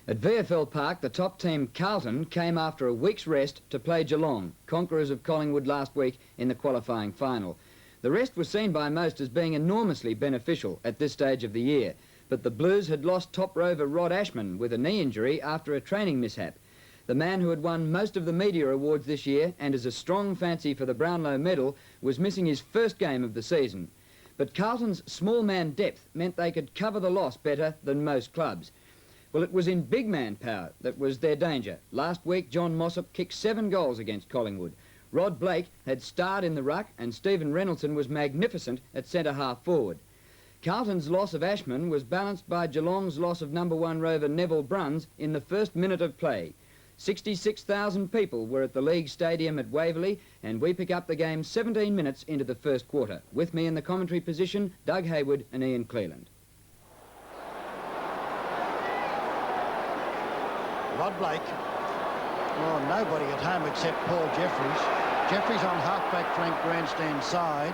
At VFL Park, the top team Carlton came after a week's rest to play Geelong, conquerors of Collingwood last week in the qualifying final. The rest was seen by most as being enormously beneficial at this stage of the year, but the Blues had lost top rover Rod Ashman with a knee injury after a training mishap. The man who had won most of the media awards this year and is a strong fancy for the Brownlow medal was missing his first game of the season. But Carlton's small man depth meant they could cover the loss better than most clubs. Well, it was in big man power that was their danger. Last week, John Mossop kicked 7 goals against Collingwood. Rod Blake had starred in the ruck and Stephen Reynoldsson was magnificent at centre-half forward. Carlton's loss of Ashman was balanced by Geelong's loss of number 1 rover Neville Bruns in the first minute of play. 66,000 people were at the League Stadium at Waverley, and we pick up the game 17 minutes into the first quarter. With me in the commentary position, Doug Hayward and Ian Cleland. Rod Blake. Well, nobody at home except Paul Jeffries. Jeffries on half-back flank grandstand side.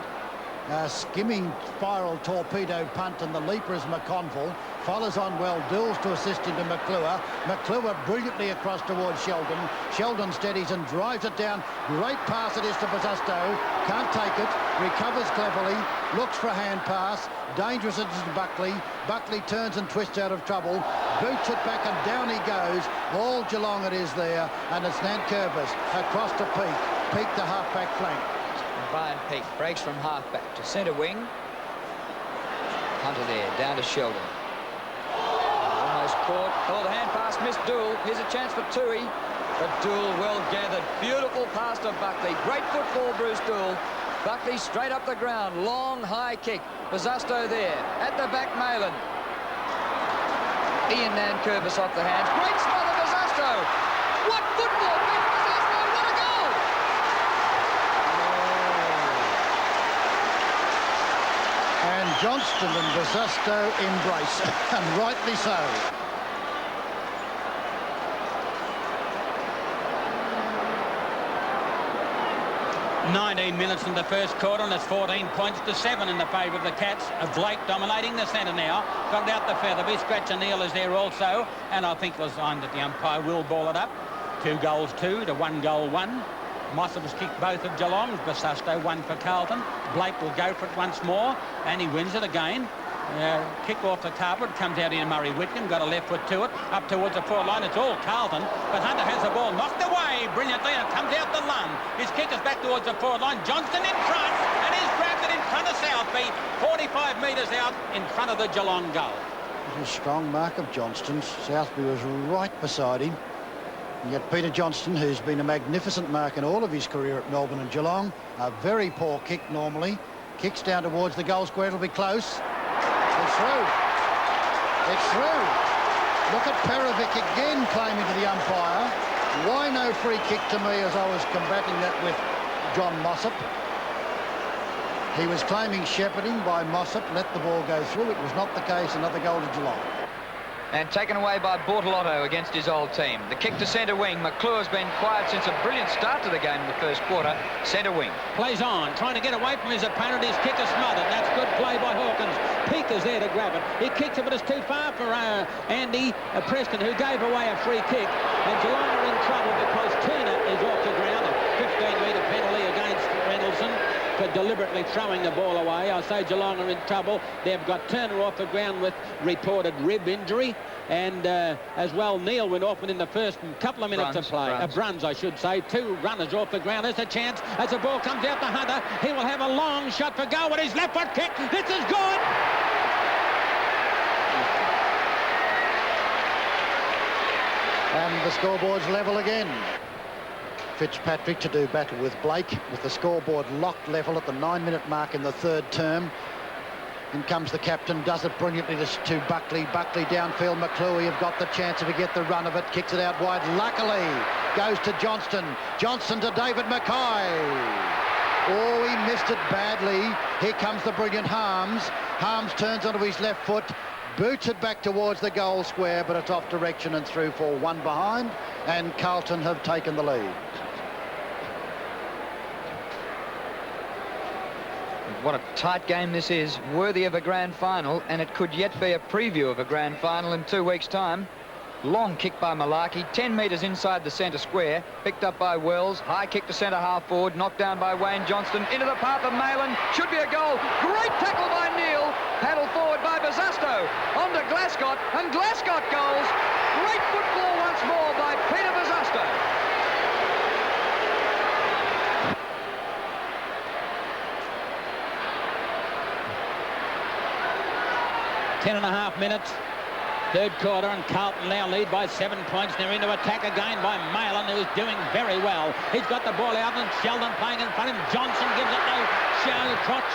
Skimming spiral torpedo punt, and the leaper is McConville. Follows on well, Dills to assist into McClure. McClure brilliantly across towards Sheldon. Sheldon steadies and drives it down. Great pass it is to Busasto. Can't take it. Recovers cleverly. Looks for a hand pass. Dangerous it is to Buckley. Buckley turns and twists out of trouble. Boots it back and down he goes. All Geelong it is there. And it's Nankervis across to Peake. Peake to half-back flank. Brian Peake breaks from half-back to centre wing. Hunter there, down to Sheldon. Almost caught. Oh, the hand pass missed Dool. Here's a chance for Toohey. But Dool well gathered. Beautiful pass to Buckley. Great football, Bruce Dool. Buckley straight up the ground. Long, high kick. Busasto there. At the back, Malin. Ian Nankervis off the hands. Great smother, Busasto. What football! Busasto, what a goal! And Johnston and Busasto embrace, and rightly so. 19 minutes in the first quarter, and it's 14 points to 7 in the favour of the Cats. Blake dominating the centre now. Got it out the featherby. Scratch and Neal is there also, and I think it was signed that the umpire will ball it up. 2 goals 2 to 1 goal 1. Mossop's kicked both of Geelong's. Busasto 1 for Carlton. Blake will go for it once more, and he wins it again. Kick off the carpet, comes out in Murray Whitcomb, got a left foot to it, up towards the forward line. It's all Carlton, but Hunter has the ball knocked away brilliantly, and it comes out the lung. His kick is back towards the forward line. Johnston in front, and he's grabbed it in front of Southby, 45 metres out in front of the Geelong goal. It was a strong mark of Johnston's. Southby was right beside him. And yet Peter Johnston, who's been a magnificent mark in all of his career at Melbourne and Geelong, a very poor kick normally, kicks down towards the goal square. It'll be close. It's through. It's through. Look at Perovic again claiming to the umpire. Why no free kick to me, as I was combating that with John Mossop. He was claiming shepherding by Mossop. Let the ball go through. It was not the case. Another goal to Geelong. And taken away by Bortolotto against his old team. The kick to centre wing. McClure's been quiet since a brilliant start to the game in the first quarter. Centre wing. Plays on, trying to get away from his opponent. His kick is smothered. That's good play by Hawkins. Peake is there to grab it. He kicks it, but it's too far for Andy Preston, who gave away a free kick. And Geelong are in trouble because Turner is off the ground. A 15-metre penalty against Reynoldsson for deliberately throwing the ball away. I say Geelong are in trouble. They've got Turner off the ground with reported rib injury, and as well Neal went off within the first couple of minutes of play. Bruns, I should say. 2 runners off the ground. There's a chance as the ball comes out to Hunter. He will have a long shot for goal with his left foot kick. This is good. And the scoreboard's level again. Fitzpatrick to do battle with Blake, with the scoreboard locked level at the 9-minute mark in the third term. In comes the captain, does it brilliantly to Buckley. Buckley downfield. McClure have got the chance if he get the run of it. Kicks it out wide. Luckily goes to Johnston. Johnston to David Mackay. Oh, he missed it badly. Here comes the brilliant Harms. Harms turns onto his left foot. Boots it back towards the goal square, but it's off direction and through for 1 behind. And Carlton have taken the lead. What a tight game this is, worthy of a grand final, and it could yet be a preview of a grand final in 2 weeks' time. Long kick by Malarkey, 10 metres inside the centre square, picked up by Wells. High kick to centre half forward, knocked down by Wayne Johnston. Into the path of Malin, should be a goal. Great tackle by Neal, paddled forward by Bazasto. On to Glascott, and Glascott goals. Great football once more by Peter Bazasto. Ten and a half minutes. Third quarter, and Carlton now lead by 7 points. They're into attack again by Malin, who's doing very well. He's got the ball out, and Sheldon playing in front of him. Johnson gives it no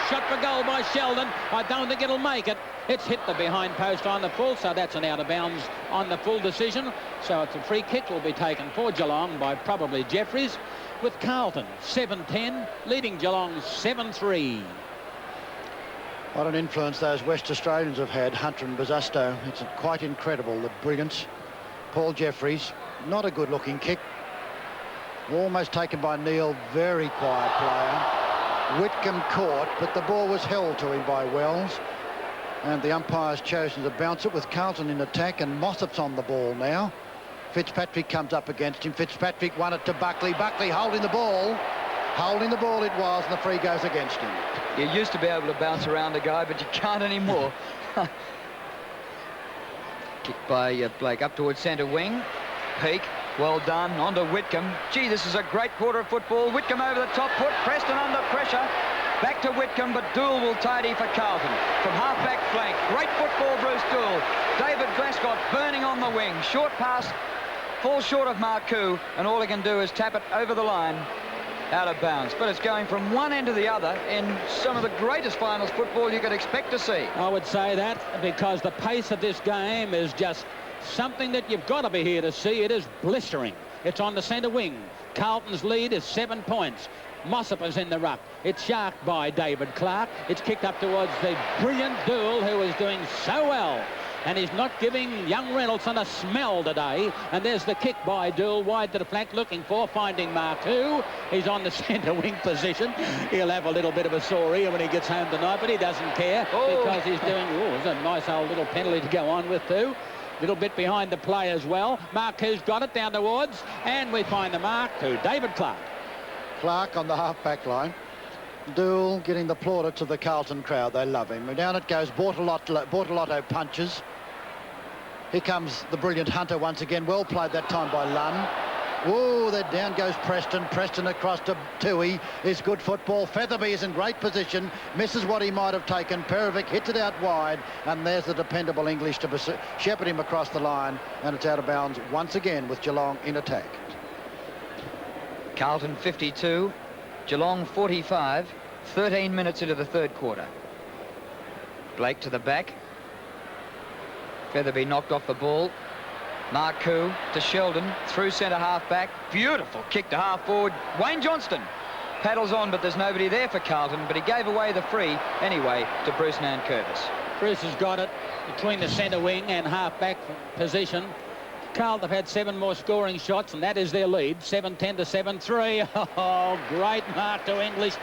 shot for goal by Sheldon. I don't think it'll make it. It's hit the behind post on the full, so that's an out of bounds on the full decision. So it's a free kick will be taken for Geelong by probably Jeffries, with Carlton 7-10, leading Geelong 7-3. What an influence those West Australians have had, Hunter and Bazasto. It's quite incredible, the brilliance. Paul Jeffries, not a good-looking kick. Almost taken by Neal, very quiet player. Whitcomb caught, but the ball was held to him by Wells. And the umpire's chosen to bounce it with Carlton in attack, and Mossop's on the ball now. Fitzpatrick comes up against him. Fitzpatrick won it to Buckley. Buckley holding the ball. Holding the ball it was, and the free goes against him. You used to be able to bounce around a guy, but you can't anymore. Kick by Blake up towards centre wing. Peake, well done, on to Whitcomb. Gee, this is a great quarter of football. Whitcomb over the top, put Preston under pressure. Back to Whitcomb, but Dool will tidy for Carlton. From half-back flank, great football, Bruce Dool. David Glascott burning on the wing. Short pass, falls short of Marcoux, and all he can do is tap it over the line. Out of bounds, but it's going from one end to the other in some of the greatest finals football you could expect to see. I would say that because the pace of this game is just something that you've got to be here to see. It is blistering. It's on the centre wing. Carlton's lead is 7 points. Mossop is in the ruck. It's sharked by David Clark. It's kicked up towards the brilliant Dool, who is doing so well. And he's not giving young Reynolds a smell today. And there's the kick by Dool, wide to the flank, looking for, finding Marcoux. He's on the centre wing position. He'll have a little bit of a sore ear when he gets home tonight, but he doesn't care because he's doing, it's a nice old little penalty to go on with too. Little bit behind the play as well. Marcoux's got it down towards, and we find the mark to David Clark. Clark on the half-back line. Dool getting the plaudits of the Carlton crowd. They love him. And down it goes. Bortolotto punches. Here comes the brilliant Hunter once again. Well played that time by Lunn. Oh, then down goes Preston. Preston across to Toohey. Is good football. Featherby is in great position. Misses what he might have taken. Perovic hits it out wide. And there's the dependable English to shepherd him across the line. And it's out of bounds once again with Geelong in attack. Carlton 52, Geelong 45, 13 minutes into the third quarter. Blake to the back. Featherby knocked off the ball. Marcoux to Sheldon, through centre half back. Beautiful kick to half forward. Wayne Johnston paddles on, but there's nobody there for Carlton, but he gave away the free anyway to Bruce Nankervis. Bruce has got it between the centre wing and half back position. Carlton have had 7 more scoring shots, and that is their lead, 7-10 to 7-3. Oh, great mark to English.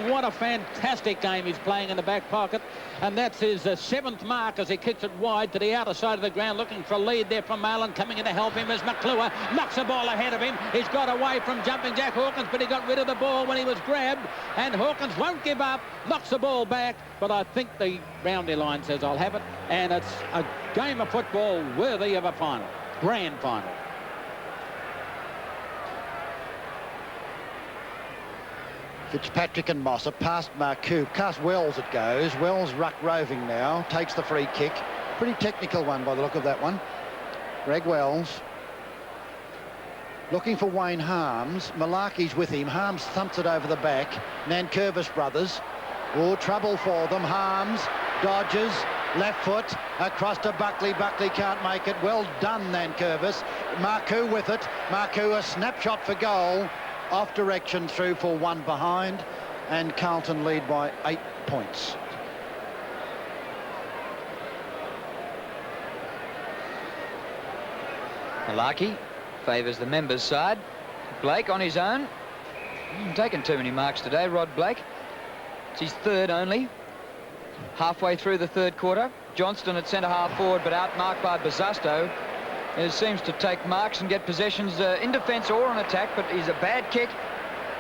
What a fantastic game he's playing in the back pocket. And that's his 7th mark as he kicks it wide to the outer side of the ground, looking for a lead there from Malin. Coming in to help him is McClure. Knocks the ball ahead of him. He's got away from jumping Jack Hawkins, but he got rid of the ball when he was grabbed. And Hawkins won't give up, knocks the ball back. But I think the boundary line says I'll have it. And it's a game of football worthy of a final. Grand final. Fitzpatrick and Mossop past Marcoux. Past Wells it goes. Wells ruck roving now. Takes the free kick. Pretty technical one by the look of that one. Greg Wells. Looking for Wayne Harms. Malarkey's with him. Harms thumps it over the back. Nankervis brothers. Oh, trouble for them. Harms dodges. Left foot across to Buckley. Buckley can't make it. Well done, Nankervis. Marcoux with it. Marcoux a snapshot for goal. Off direction through for 1 behind. And Carlton lead by 8 points. Malarkey favours the members' side. Blake on his own. Taken too many marks today, Rod Blake. It's his 3rd only. Halfway through the third quarter. Johnston at centre half forward, but outmarked by Bazasto. He seems to take marks and get possessions in defence or on attack, but he's a bad kick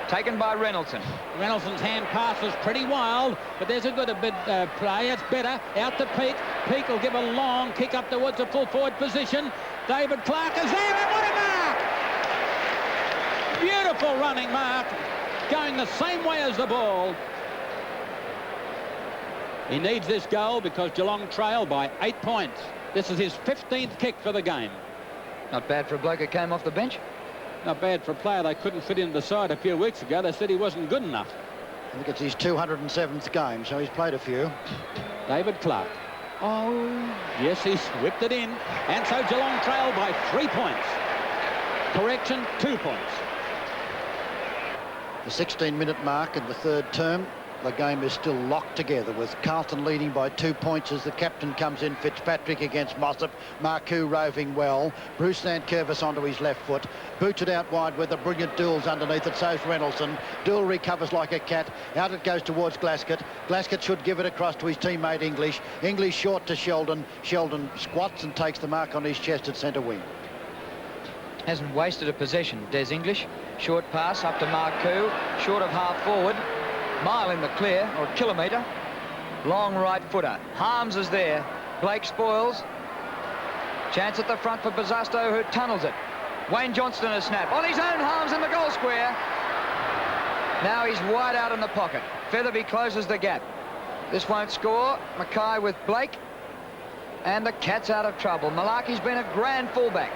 taken by Reynoldsson. Reynoldson's hand pass was pretty wild, but there's a good bit play. It's better. Out to Peake. Peake will give a long kick up towards the full forward position. David Clark is there, and what a mark! Beautiful running mark, going the same way as the ball. He needs this goal because Geelong trail by 8 points. This is his 15th kick for the game. Not bad for a bloke who came off the bench. Not bad for a player they couldn't fit into the side a few weeks ago. They said he wasn't good enough. I think it's his 207th game, so he's played a few. David Clark. Oh, yes, he's whipped it in. And so Geelong trail by 3 points. Correction, 2 points. The 16-minute mark in the third term. The game is still locked together with Carlton leading by 2 points as the captain comes in. Fitzpatrick against Mossop. Marcoux roving well. Bruce Nankervis onto his left foot. Boots it out wide with the brilliant Dools underneath it. So's Reynoldsson. Dool recovers like a cat. Out it goes towards Glaskett. Glaskett should give it across to his teammate English. English short to Sheldon. Sheldon squats and takes the mark on his chest at centre wing. Hasn't wasted a possession. Des English. Short pass up to Marcoux. Short of half forward. Mile in the clear, or a kilometre. Long right footer. Harms is there. Blake spoils. Chance at the front for Bazasto, who tunnels it. Wayne Johnston a snap. On his own, Harms in the goal square. Now he's wide out in the pocket. Featherby closes the gap. This won't score. Mackay with Blake. And the Cats out of trouble. Malaki's been a grand fullback.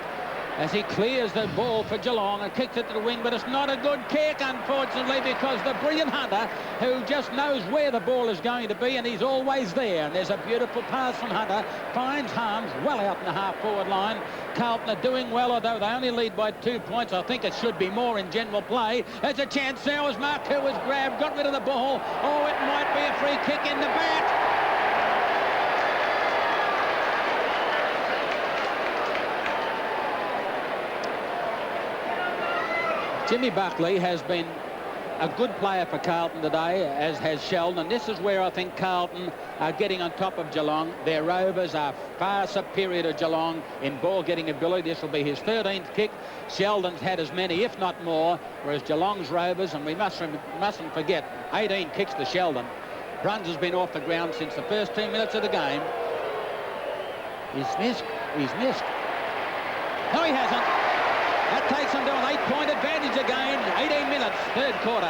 As he clears the ball for Geelong and kicks it to the wing, but it's not a good kick, unfortunately, because the brilliant Hunter, who just knows where the ball is going to be, and he's always there. And there's a beautiful pass from Hunter, finds Harms well out in the half-forward line. Carlton are doing well, although they only lead by 2 points. I think it should be more in general play. There's a chance now as Marcoux was grabbed, got rid of the ball. Oh, it might be a free kick in the back. Jimmy Buckley has been a good player for Carlton today, as has Sheldon, and this is where I think Carlton are getting on top of Geelong. Their Rovers are far superior to Geelong in ball-getting ability. This will be his 13th kick. Sheldon's had as many, if not more, whereas Geelong's Rovers, and we mustn't forget, 18 kicks to Sheldon. Bruns has been off the ground since the first 2 minutes of the game. He's missed. He's missed. No, he hasn't. That takes them to an 8-point advantage again. 18 minutes, third quarter.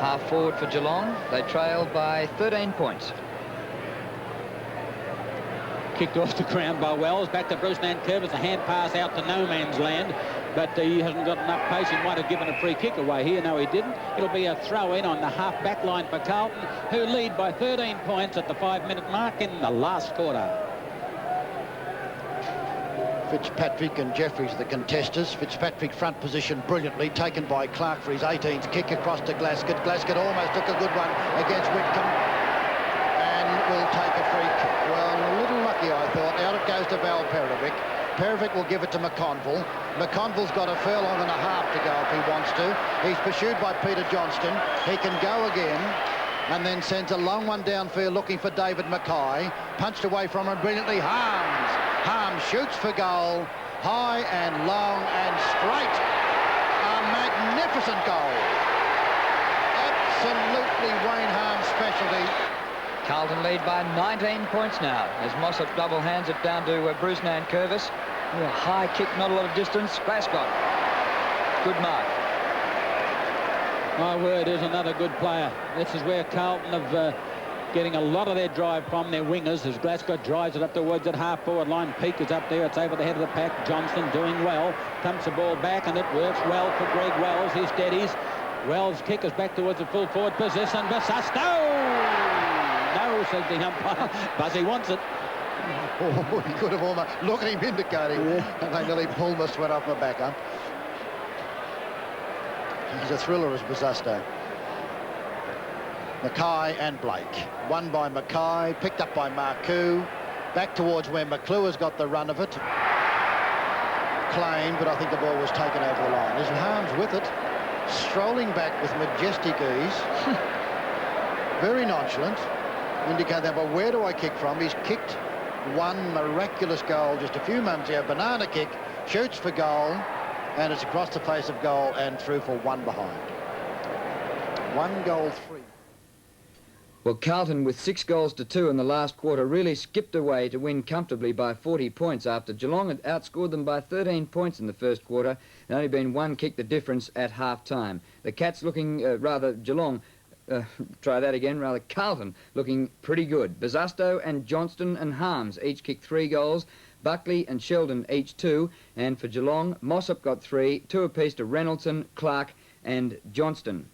Half forward for Geelong. They trail by 13 points. Kicked off the ground by Wells. Back to Bruce Nankervis. A hand pass out to no man's land. But he hasn't got enough pace. He might have given a free kick away here. No, he didn't. It'll be a throw-in on the half-back line for Carlton, who lead by 13 points at the 5-minute mark in the last quarter. Fitzpatrick and Jeffries, the contesters. Fitzpatrick front position brilliantly, taken by Clark for his 18th kick across to Glaskett. Glaskett almost took a good one against Whitcomb and will take a free kick. Well, a little lucky, I thought. Out it goes to Val Perovic. Perovic will give it to McConville. McConville's got a furlong and a half to go if he wants to. He's pursued by Peter Johnston. He can go again and then sends a long one downfield looking for David Mackay. Punched away from him brilliantly. Harms. Harms shoots for goal, high and long and straight. A magnificent goal. Absolutely Wayne Harms' specialty. Carlton lead by 19 points now as Mossop double hands it down to Bruce Nankervis. A high kick, not a lot of distance. Glasgow. Good mark. My word, is another good player. This is where Carlton have getting a lot of their drive from their wingers as Glasgow drives it up towards that half-forward line. Peake is up there. It's over the head of the pack. Johnston doing well. Comes the ball back, and it works well for Greg Wells. He steadies. Wells' kick is back towards the full forward position. Basasto! No, says the umpire. Buzzy wants it. Oh, he could have almost... Look at him indicating. Yeah. And they nearly pulled my sweat off my back, huh? He's a thriller as Basasto. Mackay and Blake. Won by Mackay, picked up by Marcoux. Back towards where McClure's got the run of it. Claimed, but I think the ball was taken over the line. There's Harms with it. Strolling back with majestic ease. Very nonchalant. Indicate that, but where do I kick from? He's kicked one miraculous goal just a few moments ago. Banana kick, shoots for goal, and it's across the face of goal and through for one behind. 1-3. Well, Carlton, with 6-2 in the last quarter, really skipped away to win comfortably by 40 points after Geelong had outscored them by 13 points in the first quarter. There'd only been one kick the difference at half-time. The Cats looking, Carlton looking pretty good. Bazasto and Johnston and Harms each kicked 3 goals. Buckley and Sheldon each 2. And for Geelong, Mossop got 3, 2 apiece to Reynoldson, Clark and Johnston.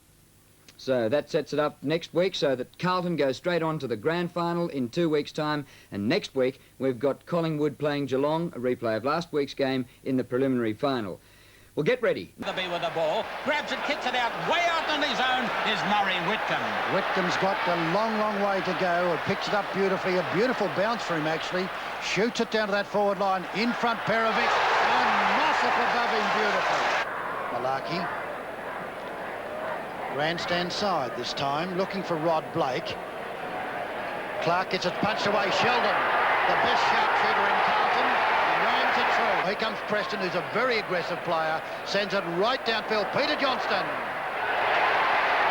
So that sets it up next week so that Carlton goes straight on to the grand final in 2 weeks' time. And next week, we've got Collingwood playing Geelong, a replay of last week's game in the preliminary final. Well, get ready. The B with the ball, grabs it, kicks it out, way out on his own is Murray Whitcomb. Whitcomb's got a long, long way to go. It picks it up beautifully. A beautiful bounce for him, actually. Shoots it down to that forward line. In front, Perovic. And Mossop above him beautifully. Malarkey. Grandstand side this time, looking for Rod Blake. Clark gets it punched away. Sheldon, the best sharpshooter in Carlton, rams it through. Here comes Preston, who's a very aggressive player, sends it right downfield. Peter Johnston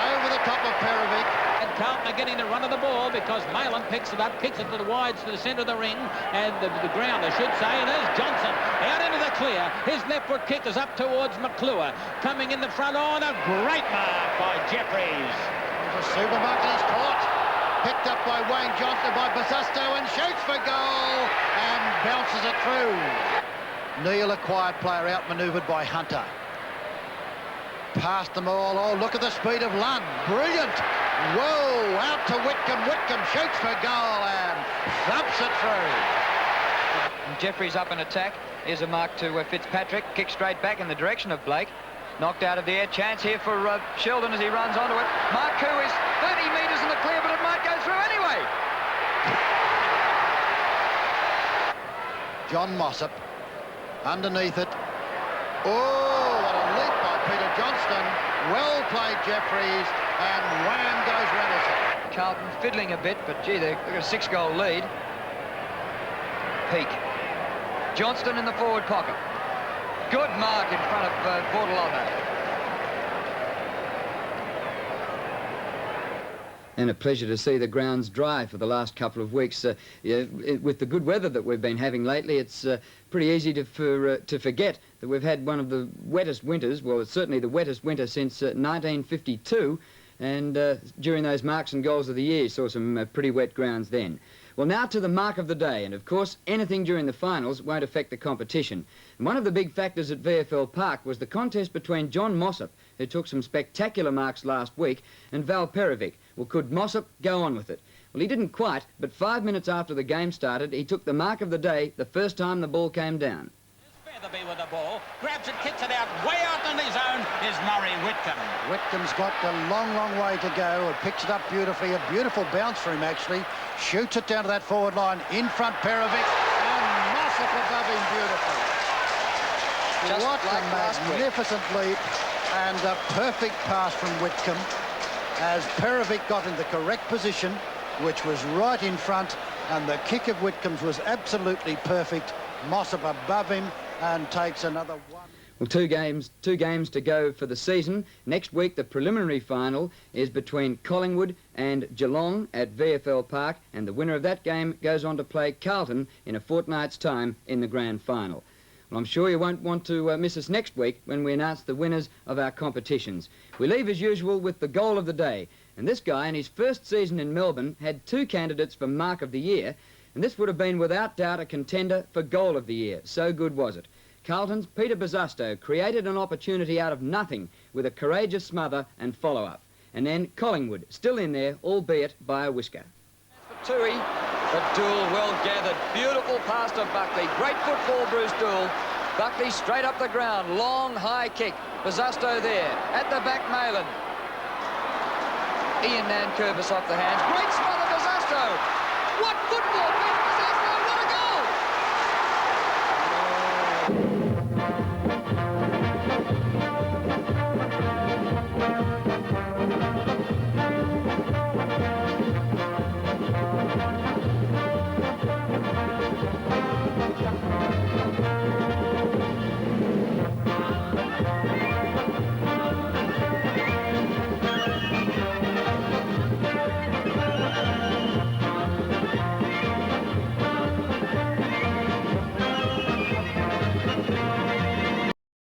over the top of Perovic. And Carlton are getting the run of the ball because Malin picks it up, kicks it to the wides to the centre of the ring and the ground, I should say, and there's Johnson out into the clear. His left foot kick is up towards McClure. Coming in the front on, a great mark by Jeffries. There's a supermarket he's caught. Picked up by Wayne Johnson by Bazasto and shoots for goal and bounces it through. Neil, a quiet player, outmanoeuvred by Hunter. Past them all. Oh, look at the speed of Lunn. Brilliant. Whoa, out to Whitcomb. Whitcomb shoots for goal and thumps it through. And Jeffries up in attack. Here's a mark to Fitzpatrick. Kick straight back in the direction of Blake. Knocked out of the air. Chance here for Sheldon as he runs onto it. Marku is 30 metres in the clear, but it might go through anyway. John Mossop underneath it. Oh, what a leap by Peter Johnston. Well played, Jeffries, and wham goes Reynoldson. Carlton fiddling a bit, but gee, they've got a 6-goal lead. Peake. Johnston in the forward pocket. Good mark in front of Bordelotto. And a pleasure to see the grounds dry for the last couple of weeks. With the good weather that we've been having lately, it's pretty easy to forget that we've had one of the wettest winters. Well, it's certainly the wettest winter since 1952. And during those marks and goals of the year, saw some pretty wet grounds then. Well, now to the mark of the day. And, of course, anything during the finals won't affect the competition. And one of the big factors at VFL Park was the contest between John Mossop, who took some spectacular marks last week, and Val Perovic. Well, could Mossop go on with it? Well, he didn't quite, but 5 minutes after the game started, he took the mark of the day the first time the ball came down. Featherby with the ball, grabs it, kicks it out, way out on his own is Murray Whitcomb. Whitcomb's got a long, long way to go. It picks it up beautifully. A beautiful bounce for him, actually. Shoots it down to that forward line. In front, Perovic, and Mossop above him beautifully. Just what like a last week. magnificent leap and a perfect pass from Whitcomb as Perovic got in the correct position, which was right in front, and the kick of Whitcomb's was absolutely perfect. Mossop above him and takes another one. Well, two games to go for the season. Next week, the preliminary final is between Collingwood and Geelong at VFL Park, and the winner of that game goes on to play Carlton in a fortnight's time in the grand final. Well, I'm sure you won't want to miss us next week when we announce the winners of our competitions. We leave, as usual, with the goal of the day. And this guy, in his first season in Melbourne, had 2 candidates for Mark of the Year, and this would have been without doubt a contender for Goal of the Year. So good was it. Carlton's Peter Bazasto created an opportunity out of nothing with a courageous smother and follow-up. And then Collingwood, still in there, albeit by a whisker. Tui, but Dool well gathered. Beautiful pass to Buckley. Great football, Bruce Dool. Buckley straight up the ground. Long, high kick. Bazasto there. At the back, Malin. Ian Nankervis off the hands. Great smother